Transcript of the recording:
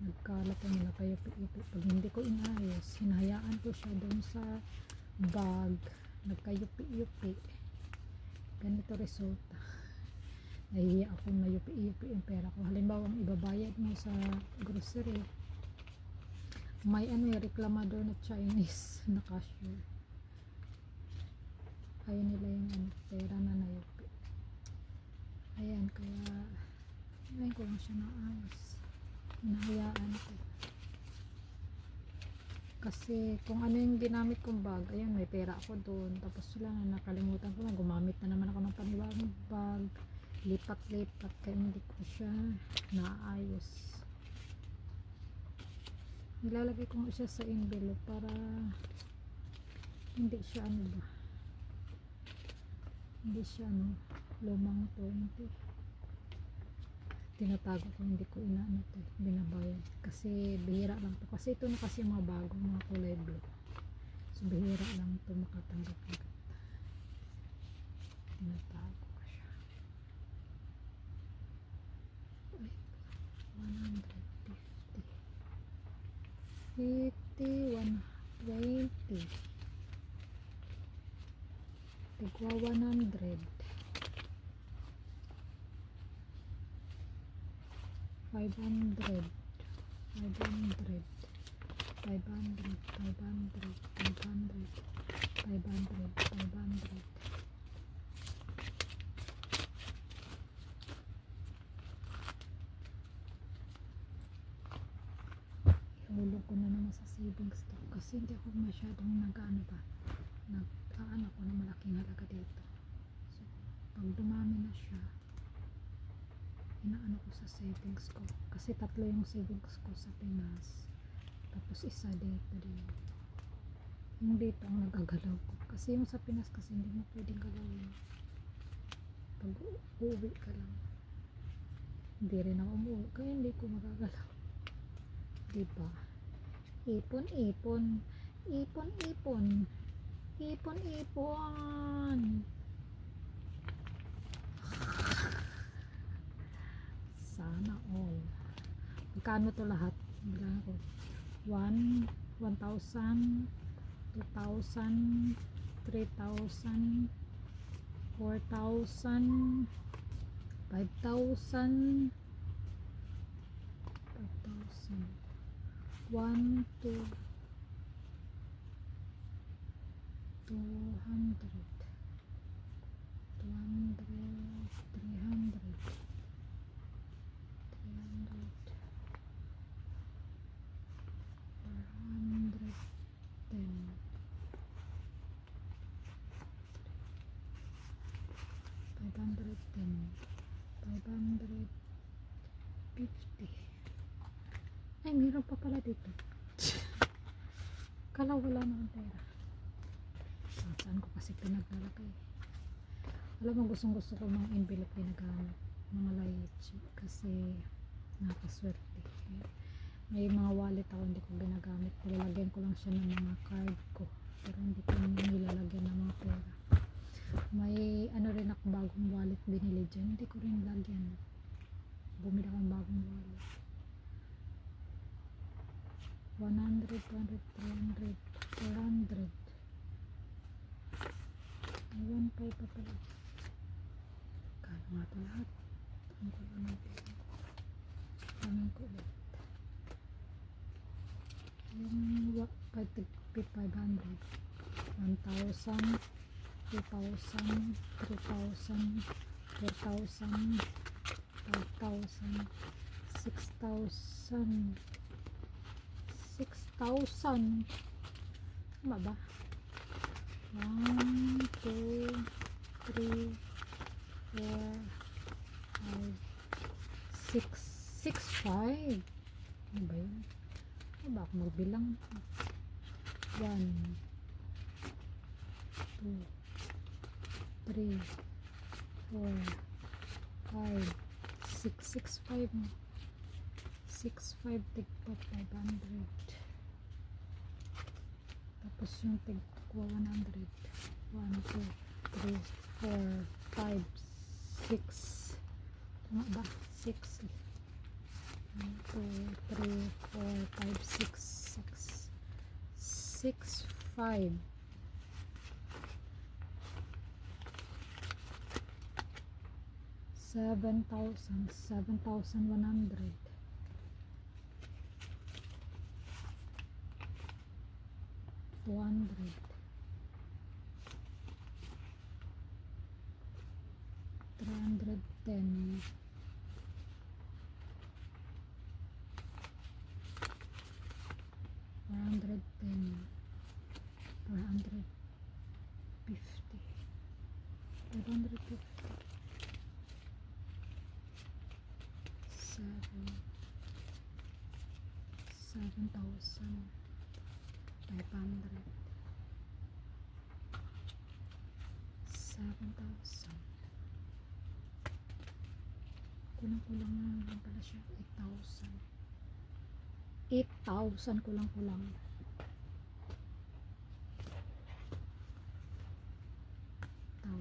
nagkalat ang nakayupi-yupi. Pag hindi ko inayos, hinahayaan ko siya doon sa bag, nagkayupi-yupi. Ganito resulta. Nahihiya ako mayupi-yupi yung pera ko. Halimbawa, ang ibabayad mo sa grocery, may reklamador na Chinese na cashier. Ayaw nila yung pera na nayupi. Ayan, kaya ngayon ko lang siya naayos. Hinahayaan ko. Kasi kung ano yung ginamit kong bag, ayan, may pera ako doon. Tapos wala na, nakalimutan ko na. Gumamit na naman ako ng panibagong bag. Lipat-lipat, kaya hindi ko siya naayos. Nilalagay ko siya sa envelope para hindi siya hindi siya lumang 20. Tinatago ko, hindi ko binabayad kasi bihira lang to, kasi ito na kasi mga bago, mga kulay blue, so bihira lang to makatanggap agad. Tinatago ko siya. 150, 50, 120, tigwa 100, 500, 500, 500, 500, 500. Ihulog ko na naman sa savings to kasi hindi ako masyadong nag-ano ko na malaking halaga dito. So, pag dumami na siya, inaano ko sa savings ko kasi 3 yung savings ko sa Pinas, tapos isa dito din. Yung dito ang nagagalaw ko kasi yung sa Pinas kasi hindi mo pwedeng galawin. Pag uuwi ka lang, hindi rin ako umuwi kaya hindi ko magagalaw, diba? Ipon, ipon, ipon, ipon, ipon, ipon. Sana all. Magkano to lahat? Bilang ko 1,000, 2,000, 3,000, 4,000, 5,000, 1, 2, 200, 300, 550. Ay, meron pa pala dito. Kala wala na ang pera. Saan ko kasi pinaglalagay. Alam mo, gustong gusto ko mga envelope ginagamit, mga lychee, kasi nakaswerte. May mga wallet ako hindi ko ginagamit. Nilalagyan ko lang siya ng mga card ko, pero hindi ko nilalagyan ng mga pera. May rin ako bagong wallet binili dyan, hindi ko rin lagyan. Bumili akong bagong wallet. 100, 200, 300, 400. Ayan pa pala. Kano nga ito lahat? Ang ko lang natin. Tangan ko ulit. Yung 500, 1,000, 2,000, 3,000, 4,000, 5,000, 6,000, 6,000. Tama ba? 1, 2, 3, 4, 5, 6, 6, 5. Ano ba yun? Ano ba ako magbilang? 1, 2, 3, 4, 5, 6, 6, 5. 6, 5 tigpa 500. Tapos yung tigpa 100. 1, 2, 3, 4, 5, 6. Tama ba? 6. 2, 3, 4, 5, 6, 6, 5. 7,000, 7,100. 200. 310. 410. 450. 550. 7,500. 7,000. Kulang-kulang na lang pala siya. 8,000. 8,000 kulang-kulang. 1,000.